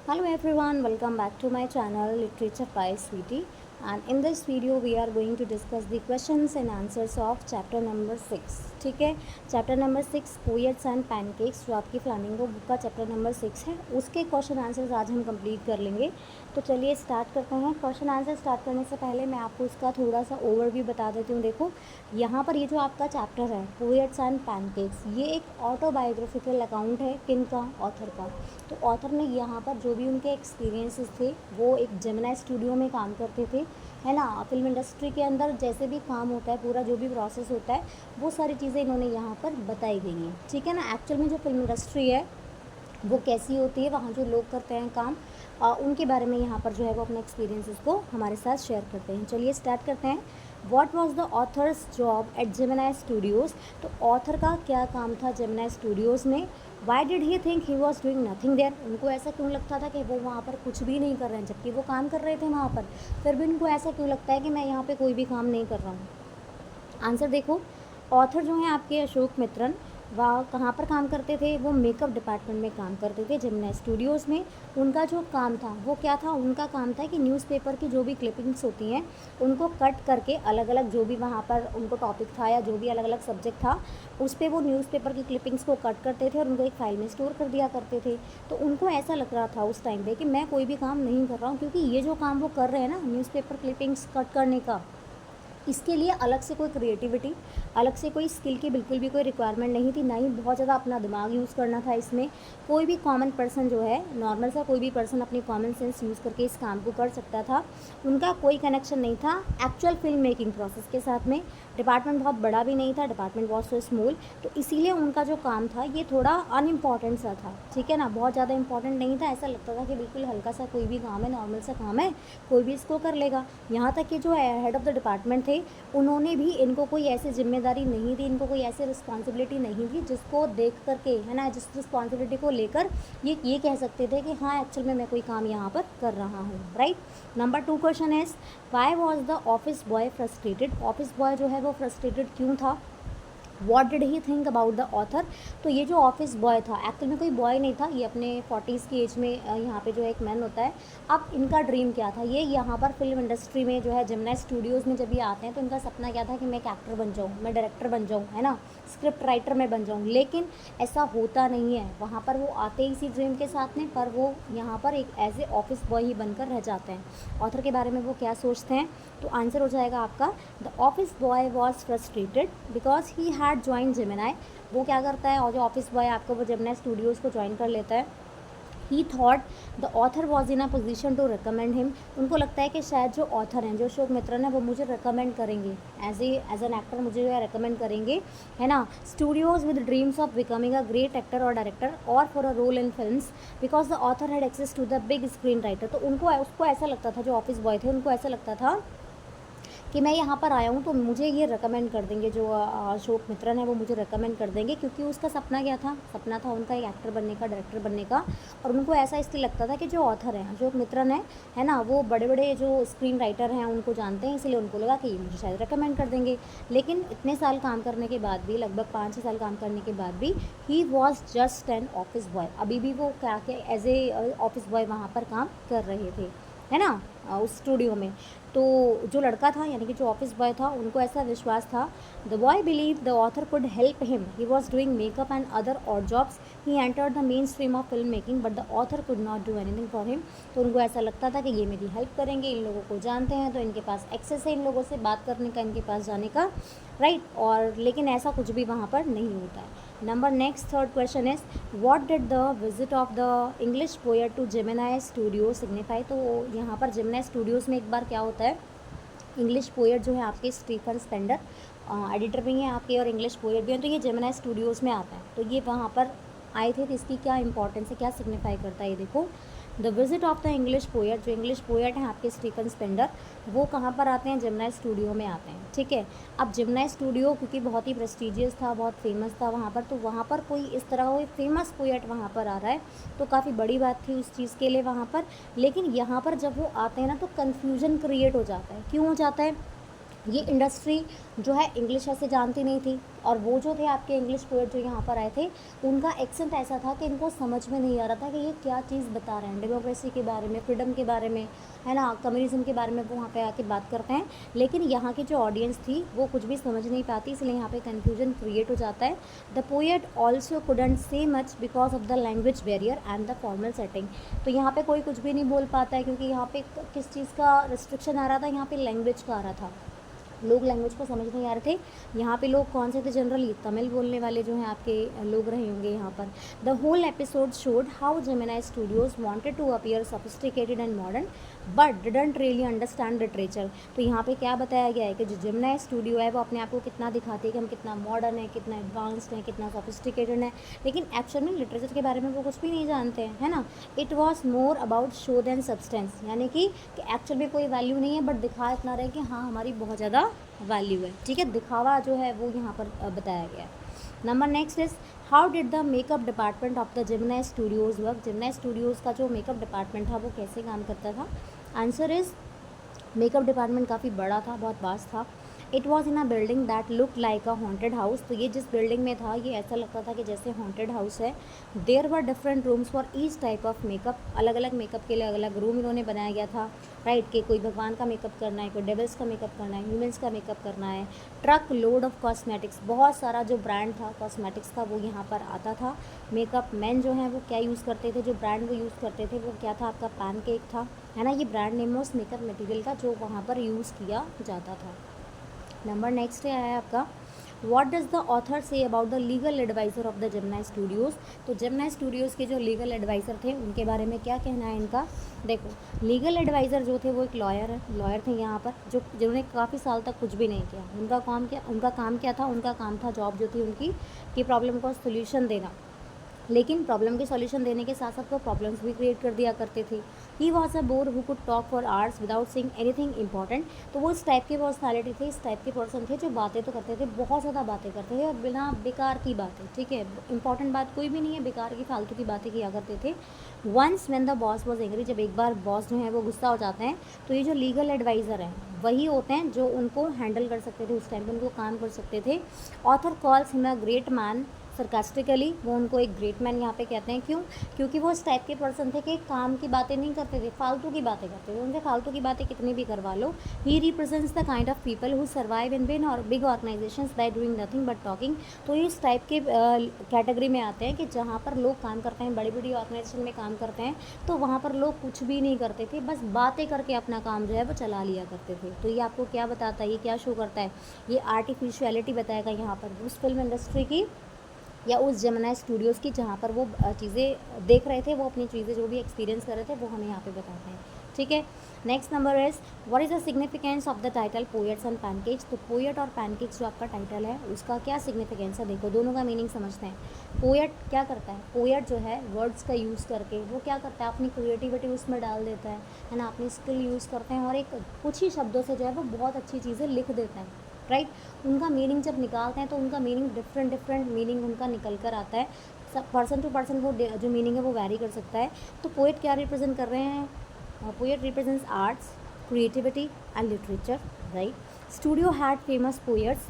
Hello everyone, welcome back to my channel Literature by Sweetie, and in this video we are going to discuss the questions and answers of chapter number 6. ठीक है, chapter number 6 poets and pancakes जो आपकी flamingo book का chapter number 6 है, उसके question answers आज हम complete कर लेंगे। तो चलिए स्टार्ट करते हैं। क्वेश्चन आंसर स्टार्ट करने से पहले मैं आपको इसका थोड़ा सा ओवरव्यू बता देती हूँ। देखो, यहाँ पर ये जो आपका चैप्टर है पोएट्स एंड पैनकेक्स, ये एक ऑटोबायोग्राफिकल अकाउंट है। किन का? ऑथर का। तो ऑथर ने यहाँ पर जो भी उनके एक्सपीरियंसेस थे, वो एक जेमिनी स्टूडियो में काम करते थे, है ना। फिल्म इंडस्ट्री के अंदर जैसे भी काम होता है, पूरा जो भी प्रोसेस होता है, वो सारी चीज़ें इन्होंने यहाँ पर बताई गई हैं। ठीक है ना। एक्चुअल में जो फिल्म इंडस्ट्री है वो कैसी होती है, वहाँ जो लोग करते हैं काम, उनके बारे में यहाँ पर जो है वो अपने एक्सपीरियंसेस को हमारे साथ शेयर करते हैं। चलिए स्टार्ट करते हैं। What was the author's job at Gemini Studios. तो ऑथर का क्या काम था जेमिनी स्टूडियोज़ में। Why did he think he was doing nothing there. उनको ऐसा क्यों लगता था कि वो वहाँ पर कुछ भी नहीं कर रहे हैं, जबकि वो काम कर रहे थे वहाँ पर। फिर भी उनको ऐसा क्यों लगता है कि मैं यहाँ पर कोई भी काम नहीं कर रहा हूँ। आंसर देखो, ऑथर जो हैं आपके अशोक मित्रन, वह कहाँ पर काम करते थे? वो मेकअप डिपार्टमेंट में काम करते थे जेमिनी स्टूडियोज़ में। उनका जो काम था वो क्या था? उनका काम था कि न्यूज़पेपर की जो भी क्लिपिंग्स होती हैं उनको कट करके अलग अलग जो भी वहाँ पर उनको टॉपिक था या जो भी अलग अलग सब्जेक्ट था, उस पर वो न्यूज़पेपर की क्लिपिंग्स को कट करते थे और उनको एक फ़ाइल में स्टोर कर दिया करते थे। तो उनको ऐसा लग रहा था उस टाइम पर कि मैं कोई भी काम नहीं कर रहा हूँ, क्योंकि ये जो काम वो कर रहे हैं ना, न्यूज़पेपर क्लिपिंग्स कट करने का, इसके लिए अलग से कोई क्रिएटिविटी, अलग से कोई स्किल की बिल्कुल भी कोई रिक्वायरमेंट नहीं थी, ना ही बहुत ज़्यादा अपना दिमाग यूज़ करना था इसमें। कोई भी कॉमन पर्सन जो है, नॉर्मल सा कोई भी पर्सन अपनी कॉमन सेंस यूज़ करके इस काम को कर सकता था। उनका कोई कनेक्शन नहीं था एक्चुअल फिल्म मेकिंग प्रोसेस के साथ में। डिपार्टमेंट बहुत बड़ा भी नहीं था, डिपार्टमेंट वॉज सो स्मॉल, तो इसीलिए उनका जो काम था ये थोड़ा अनइम्पॉर्टेंट सा था। ठीक है ना, बहुत ज़्यादा इंपॉर्टेंट नहीं था। ऐसा लगता था कि बिल्कुल हल्का सा कोई भी काम है, नॉर्मल सा काम है, कोई भी इसको कर लेगा। यहाँ तक कि जो हेड ऑफ़ द डिपार्टमेंट थे, उन्होंने भी इनको कोई ऐसी जिम्मेदारी नहीं दी, इनको कोई ऐसी रिस्पॉन्सिबिलिटी नहीं दी जिसको देख करके, है ना, जिस रिस्पॉन्सिबिलिटी को लेकर ये कह सकते थे कि हाँ एक्चुअल में मैं कोई काम यहाँ पर कर रहा हूँ। Right. Number 2 question is, why was the office boy frustrated. Office boy जो है वो फ्रस्ट्रेटेड क्यों था? What did he think about the author. तो ये जो ऑफिस बॉय था, एक्चुअल में कोई बॉय नहीं था, ये अपने 40s की एज में यहाँ पे जो एक मैन होता है। अब इनका ड्रीम क्या था? ये यहाँ पर फिल्म इंडस्ट्री में जो है जेमिनी स्टूडियोज़ में जब ये आते हैं तो इनका सपना क्या था कि मैं एक एक्टर बन जाऊँ, मैं डायरेक्टर बन जाऊँ, है ना, स्क्रिप्ट राइटर में बन जाऊँ। लेकिन ऐसा होता नहीं है। वहाँ पर वो आते ही इसी ड्रीम के साथ में, पर वो यहाँ पर एक एज ए ऑफिस बॉय ही बनकर रह जाते हैं। ऑथर के बारे में वो क्या सोचते हैं? तो आंसर हो जाएगा आपका, the office boy was frustrated because he had join Gemini. वो क्या करता है, और जो ऑफिस बॉय आपको वो जेमिनी स्टूडियोज़ को ज्वाइन कर लेता है। He thought the author was in a position to recommend him. उनको लगता है कि शायद जो ऑथर हैं, जो अशोक मित्रन है, वो मुझे रिकमेंड करेंगे एज एन एक्टर, मुझे जो है रिकमेंड करेंगे, है ना। Studios with dreams of becoming a great actor और डायरेक्टर और for a role in films because the author had access to the big screen writer. तो उसको ऐसा लगता था, जो ऑफिस बॉय थे उनको ऐसा लगता था कि मैं यहाँ पर आया हूँ तो मुझे ये रिकमेंड कर देंगे, जो अशोक मित्रन है वो मुझे रिकमेंड कर देंगे, क्योंकि उसका सपना क्या था? सपना था उनका एक एक्टर बनने का, डायरेक्टर बनने का। और उनको ऐसा इसलिए लगता था कि जो ऑथर हैं, अशोक मित्रन है ना, वो बड़े बड़े जो स्क्रीन राइटर हैं उनको जानते हैं, इसलिए उनको लगा कि ये मुझे शायद रिकमेंड कर देंगे। लेकिन इतने साल काम करने के बाद भी, लगभग 5-6 साल काम करने के बाद भी, he was just an office boy. अभी भी वो क्या एज ए ऑफिस बॉय वहाँ पर काम कर रहे थे, है ना, उस स्टूडियो में। तो जो लड़का था, यानी कि जो ऑफिस बॉय था, उनको ऐसा विश्वास था, the boy believe the author could help him, he was doing makeup and other odd jobs, he entered the main stream of film making but the author could not do anything for him. तो उनको ऐसा लगता था कि ये मेरी help करेंगे, इन लोगों को जानते हैं, तो इनके पास एक्सेस है इन लोगों से बात करने का, इनके पास जाने का, राइट। और लेकिन ऐसा कुछ भी वहाँ पर नहीं होता है। Number next third question is, what did the visit of the English poet to Gemini Studio signify. तो यहाँ पर जेमिनी स्टूडियोज़ में एक बार क्या होता है, इंग्लिश पोएट जो है आपके स्टीफन स्पेंडर, एडिटर भी हैं आपके और इंग्लिश पोएट भी हैं, तो ये जेमिनी स्टूडियोज़ में आता है। तो ये वहाँ पर आए थे, तो इसकी क्या इंपॉर्टेंस है, क्या सिग्निफाई करता है, ये देखो। The visit of the English poet, जो इंग्लिश पोएट हैं आपके स्टीफन स्पेंडर, वो कहाँ पर आते हैं? जेमिनी स्टूडियो में आते हैं। ठीक है। अब जेमिनी स्टूडियो क्योंकि बहुत ही प्रेस्टिजियस था, बहुत फेमस था वहाँ पर, तो वहाँ पर कोई इस तरह कोई फेमस पोएट वहाँ पर आ रहा है, तो काफ़ी बड़ी बात थी उस चीज़ के लिए वहाँ पर। लेकिन यहाँ पर जब वो आते हैं ना, तो कन्फ्यूजन क्रिएट हो जाता है। क्यों हो जाता है? ये इंडस्ट्री जो है इंग्लिश ऐसे जानती नहीं थी, और वो जो थे आपके इंग्लिश पोएट जो यहाँ पर आए थे, उनका एक्सेंट ऐसा था कि इनको समझ में नहीं आ रहा था कि ये क्या चीज़ बता रहे हैं। डेमोक्रेसी के बारे में, फ्रीडम के बारे में, है ना, कम्युनिज्म के बारे में वो वहाँ पे आके बात करते हैं, लेकिन यहाँ की जो ऑडियंस थी वो कुछ भी समझ नहीं पाती, इसलिए यहाँ पे कन्फ्यूजन क्रिएट हो जाता है। द पोएट ऑल्सो कुडंट से much because of the language barrier and the formal setting. तो यहाँ पे कोई कुछ भी नहीं बोल पाता है, क्योंकि यहाँ पे किस चीज़ का रिस्ट्रिक्शन आ रहा था, यहाँ पे लैंग्वेज का आ रहा था, लोग लैंग्वेज को समझ नहीं आ रहे थे। यहाँ पे लोग कौन से थे, जनरली तमिल बोलने वाले जो हैं आपके लोग रहे होंगे यहाँ पर। The whole episode showed how Gemini Studios wanted to appear sophisticated and modern but didn't really understand literature. तो यहाँ पे क्या बताया गया है कि जो जेमिनाई स्टूडियो है वो अपने आप को कितना दिखाती है कि हम कितना मॉडर्न है, कितना एडवांस्ड है, कितना सोफिस्टिकेटेड है, लेकिन एक्चुअल में लिटरेचर के बारे में वो कुछ भी नहीं जानते हैं, है ना। It was more about show than substance, यानी कि एक्चुअल में कोई वैल्यू नहीं है, बट दिखा इतना रहे कि हाँ हमारी बहुत ज़्यादा वैल्यू है, ठीक है। दिखावा जो है वो यहाँ पर बताया गया है। Number next is how did the makeup department of the Gemini Studios work. Gemini Studios का जो मेकअप डिपार्टमेंट था वो कैसे काम करता था। आंसर इज़ मेकअप डिपार्टमेंट काफ़ी बड़ा था, बहुत वास्ट था। It was in a building that look like a haunted house. तो ये जिस बिल्डिंग में था ये ऐसा लगता था कि जैसे हॉन्टेड हाउस है। There were different rooms for each type of makeup, अलग अलग मेकअप के लिए अलग अलग रूम इन्होंने बनाया गया था, राइट। कि कोई भगवान का मेकअप करना है, कोई डेविल्स का मेकअप करना है, ह्यूमंस का मेकअप करना है। ट्रक लोड ऑफ कॉस्मेटिक्स, बहुत सारा जो ब्रांड था कॉस्मेटिक्स का वो यहाँ पर आता था। मेकअप मैन जो हैं वो क्या यूज़ करते थे, जो ब्रांड वो यूज़ करते थे वो क्या था, आपका पैनकेक था, है ना। ये ब्रांड नेम है उस मेकअप मटेरियल का जो वहाँ पर यूज़ किया जाता था। नंबर नेक्स्ट है आपका what does the author say about the legal adviser of the Gemini Studios. तो जेमिनाई स्टूडियोज़ के जो लीगल एडवाइज़र थे उनके बारे में क्या कहना है इनका। देखो, लीगल एडवाइज़र जो थे वो एक लॉयर थे यहाँ पर, जो जिन्होंने काफ़ी साल तक कुछ भी नहीं किया। उनका काम क्या था, उनका काम था, जॉब जो थी उनकी, कि प्रॉब्लम का सोल्यूशन देना, लेकिन प्रॉब्लम के सॉल्यूशन देने के साथ साथ वो प्रॉब्लम्स भी क्रिएट कर दिया करते थे। He was a bore who could talk for hours without saying anything important. तो वो इस टाइप के पर्सनालिटी थे, इस टाइप के पर्सन थे जो बातें तो करते थे, बहुत ज़्यादा बातें करते थे, और बिना बेकार की बातें, ठीक है, इंपॉर्टेंट बात कोई भी नहीं है, बेकार की फालतू की बातें किया करते थे। Once when the boss was angry, जब एक बार बॉस जो है वो गुस्सा हो जाते हैं, तो ये जो लीगल एडवाइज़र हैं वही होते हैं जो उनको हैंडल कर सकते थे, उस टाइम पर उनको काम कर सकते थे। Author calls him a great man sarcastically, वो उनको एक ग्रेट मैन यहाँ पे कहते हैं। क्यों? क्योंकि वो इस टाइप के पर्सन थे कि काम की बातें नहीं करते थे, फालतू की बातें करते थे। उनसे फालतू की बातें कितनी भी करवा लो। He represents the kind of people who survive in big organisations by doing nothing but talking. तो ये इस टाइप के कैटेगरी में आते हैं कि जहाँ पर लोग काम करते हैं, बड़ी बड़ी ऑर्गेनाइजेशन में काम करते हैं, तो वहाँ पर लोग कुछ भी नहीं करते थे, बस बातें करके अपना काम जो है वो चला लिया करते थे। तो ये आपको क्या बताता है, ये क्या शो करता है, ये आर्टिफिशियलिटी बताएगा यहाँ पर उस फिल्म इंडस्ट्री की, या उस जेमिनाई स्टूडियोज़ की जहाँ पर वो चीज़ें देख रहे थे, वो अपनी चीज़ें जो भी एक्सपीरियंस कर रहे थे वो हमें यहाँ पे बताते हैं, ठीक है। Next number is what is the significance of the title poets and pancakes. तो पोएट और पैनकेक्स जो आपका टाइटल है उसका क्या सिग्निफिकेंस है, देखो दोनों का मीनिंग समझते हैं। पोएट क्या करता है, पोएट जो है वर्ड्स का यूज़ करके वो क्या करता है, अपनी क्रिएटिविटी उसमें डाल देता है ना, अपनी स्किल यूज़ करते हैं और एक कुछ ही शब्दों से जो है वो बहुत अच्छी चीज़ें लिख देता है, राइट। उनका मीनिंग जब निकालते हैं तो उनका मीनिंग डिफरेंट मीनिंग उनका निकल कर आता है। सब पर्सन टू पर्सन वो जो मीनिंग है वो वैरी कर सकता है। तो पोएट क्या रिप्रेजेंट कर रहे हैं, poet represents arts, creativity and literature, right. Studio had famous poets,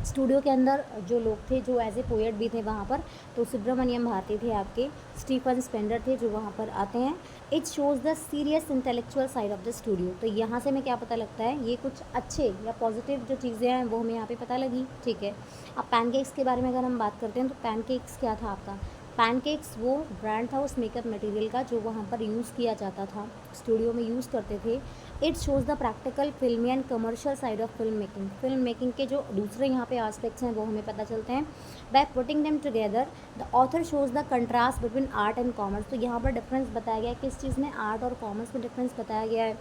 studio के अंदर जो लोग थे जो एज ए पोएट भी थे वहाँ पर, तो सुब्रमण्यम भारती थे आपके, स्टीफन स्पेंडर थे जो वहाँ पर आते हैं। It shows the serious intellectual side of the studio. तो यहाँ से हमें क्या पता लगता है, ये कुछ अच्छे या पॉजिटिव जो चीज़ें हैं वो हमें यहाँ पे पता लगी, ठीक है। अब पैनकेक्स के बारे में अगर हम बात करते हैं तो पैनकेक्स क्या था आपका, पैनकेक्स वो ब्रांड था उस मेकअप मटेरियल का जो वहाँ पर यूज़ किया जाता था, स्टूडियो में यूज़ करते थे। इट शोज़ द प्रैक्टिकल फिल्मी and commercial side of film making के जो दूसरे यहाँ पे एस्पेक्ट्स हैं वो हमें पता चलते हैं। By putting them together the author shows the contrast between art and commerce. तो यहाँ पर डिफरेंस बताया गया है, किस चीज़ में, आर्ट और कॉमर्स में डिफरेंस बताया गया है,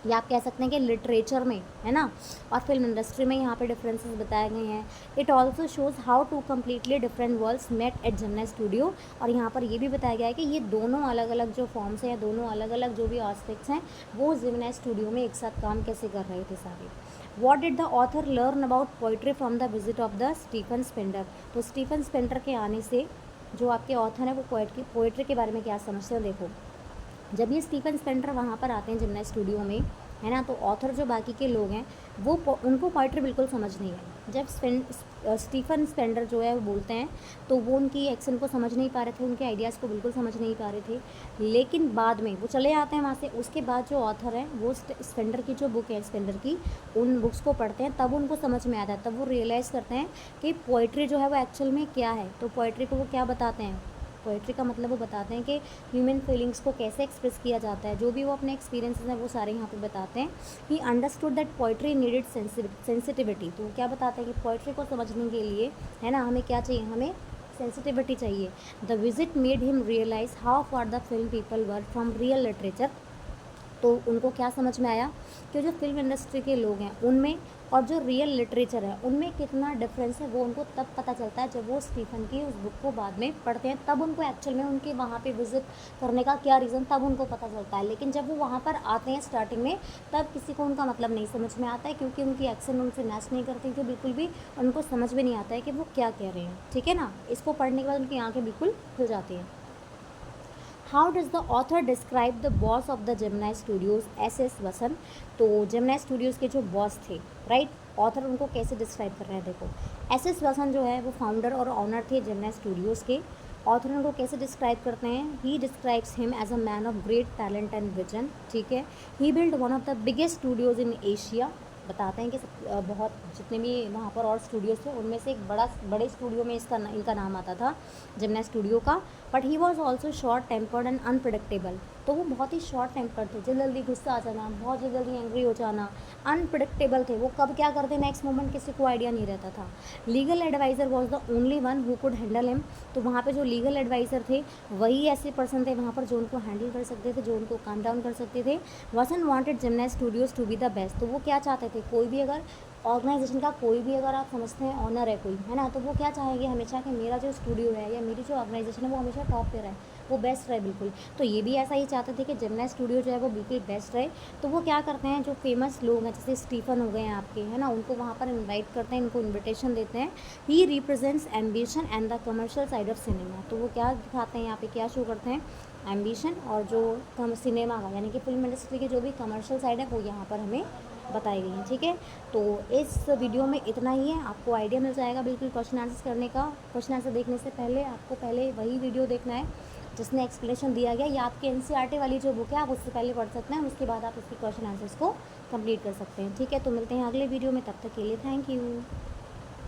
या आप कह सकते हैं कि लिटरेचर में, है ना, और फिल्म इंडस्ट्री में यहाँ पे डिफरेंसेस बताए गए हैं। It also shows how two completely different worlds met at Gemini Studio. और यहाँ पर ये भी बताया गया है कि ये दोनों अलग अलग जो फॉर्म्स हैं या दोनों अलग अलग जो भी एस्पेक्ट्स हैं वो जेमिनाई स्टूडियो में एक साथ काम कैसे कर रहे थे सारे। What did the author learn about poetry from the visit of the Stephen Spender. तो स्टीफन स्पेंडर के आने से जो आपके ऑथर हैं वो पोइट्री के बारे में क्या समझते हैं। देखो, जब ये स्टीफन स्पेंडर वहाँ पर आते हैं जेमिनाई स्टूडियो में, है ना। तो ऑथर जो बाकी के लोग हैं वो उनको पोइट्री बिल्कुल समझ नहीं आई। जब स्टीफन स्पेंडर जो है वो बोलते हैं तो वो उनकी एक्शन को समझ नहीं पा रहे थे, उनके आइडियाज़ को बिल्कुल समझ नहीं पा रहे थे। लेकिन बाद में वो चले आते हैं वहाँ से, उसके बाद जो ऑथर है वो स्पेंडर की जो बुक है स्पेंडर की, उन बुक्स को पढ़ते हैं, तब उनको समझ में आता है, तब वो रियलाइज़ करते हैं कि पोइट्री जो है वो एक्चुअल में क्या है। तो पोइट्री को वो क्या बताते हैं, पोइट्री का मतलब वो बताते हैं कि ह्यूमन फीलिंग्स को कैसे एक्सप्रेस किया जाता है, जो भी वो अपने एक्सपीरियंसेस हैं वो सारे यहाँ पे बताते हैं। He understood that poetry needed sensitivity. तो वो क्या बताते हैं कि पोइट्री को समझने के लिए, है ना, हमें क्या चाहिए, हमें सेंसिटिविटी चाहिए। The visit made him realise how far the film people were from real literature. तो उनको क्या समझ में आया कि जो फिल्म इंडस्ट्री के लोग हैं उनमें और जो रियल लिटरेचर है उनमें कितना डिफरेंस है, वो उनको तब पता चलता है जब वो स्टीफन की उस बुक को बाद में पढ़ते हैं, तब उनको एक्चुअल में उनके वहाँ पे विजिट करने का क्या रीज़न तब उनको पता चलता है। लेकिन जब वो वहाँ पर आते हैं स्टार्टिंग में, तब किसी को उनका मतलब नहीं समझ में आता है, क्योंकि उनकी एक्शन उनसे मैच नहीं करती कि बिल्कुल भी, उनको समझ में नहीं आता है कि वो क्या कह रहे हैं, ठीक है ना। इसको पढ़ने के बाद उनकी आँखें बिल्कुल खुल जाती हैं। How does the author describe the boss of the Gemini Studios S वसन। तो जेमिनी स्टूडियोज़ के जो बॉस थे, राइट, ऑथर उनको कैसे डिस्क्राइब कर रहे हैं, देखो। एस वसन जो है वो फाउंडर और ऑनर थे जेमिनी स्टूडियोज़ के। ऑथर उनको कैसे डिस्क्राइब करते हैं, he describes him as a man of great talent and vision, ठीक है। He build one of the biggest studios in Asia. बताते हैं कि बहुत जितने भी वहाँ पर और स्टूडियोज़ थे उनमें से एक बड़े स्टूडियो में इनका नाम आता था, जेमिनी स्टूडियो का। But he was also short tempered and unpredictable. तो वो बहुत ही शॉर्ट टेम्पर्ड थे, जल्दी गुस्सा आ जाना, बहुत जल्दी एंग्री हो जाना, अनप्रडिक्टेबल थे, वो कब क्या करते नेक्स्ट मोमेंट किसी को आइडिया नहीं रहता था। Legal adviser was the only one who could handle him. तो वहाँ पे जो लीगल एडवाइज़र थे वही ऐसे पर्सन थे वहाँ पर जो उनको हैंडल कर सकते थे, जो उनको काम डाउन कर सकते थे। Vasan wanted Gemini Studios to be the best. तो वो क्या चाहते थे, कोई भी अगर ऑर्गेनाइजेशन का कोई भी अगर आप समझते हैं ऑनर है कोई, है ना, तो वो क्या चाहेंगे हमेशा कि मेरा जो स्टूडियो है या मेरी जो ऑर्गेनाइजेशन है वो हमेशा टॉप पे रहे, वो बेस्ट रहे बिल्कुल। तो ये भी ऐसा ही चाहते थे कि जेमिनी स्टूडियो जो है वो बिल्कुल बेस्ट रहे। तो वो क्या करते हैं, जो फेमस लोग हैं जैसे स्टीफन हो गए हैं आपके, है ना, उनको वहाँ पर इन्वाइट करते हैं, इनको इन्विटेशन देते हैं। ही represents ambition and the commercial side of cinema. तो वो क्या दिखाते हैं यहाँ पे, क्या शो करते हैं, एम्बिशन और जो सिनेमा का यानी कि फिल्म इंडस्ट्री की जो भी कमर्शियल साइड है वो यहाँ पर हमें बताई गई हैं, ठीक है। तो इस वीडियो में इतना ही है, आपको आइडिया मिल जाएगा बिल्कुल क्वेश्चन आंसर करने का। क्वेश्चन आंसर देखने से पहले आपको पहले वही वीडियो देखना है जिसमें एक्सप्लेनेशन दिया गया, या आपके एनसीईआरटी वाली जो बुक है आप उससे पहले पढ़ सकते हैं, उसके बाद आप उसके क्वेश्चन आंसर्स को कंप्लीट कर सकते हैं, ठीक है। तो मिलते हैं अगले वीडियो में, तब तक के लिए थैंक यू।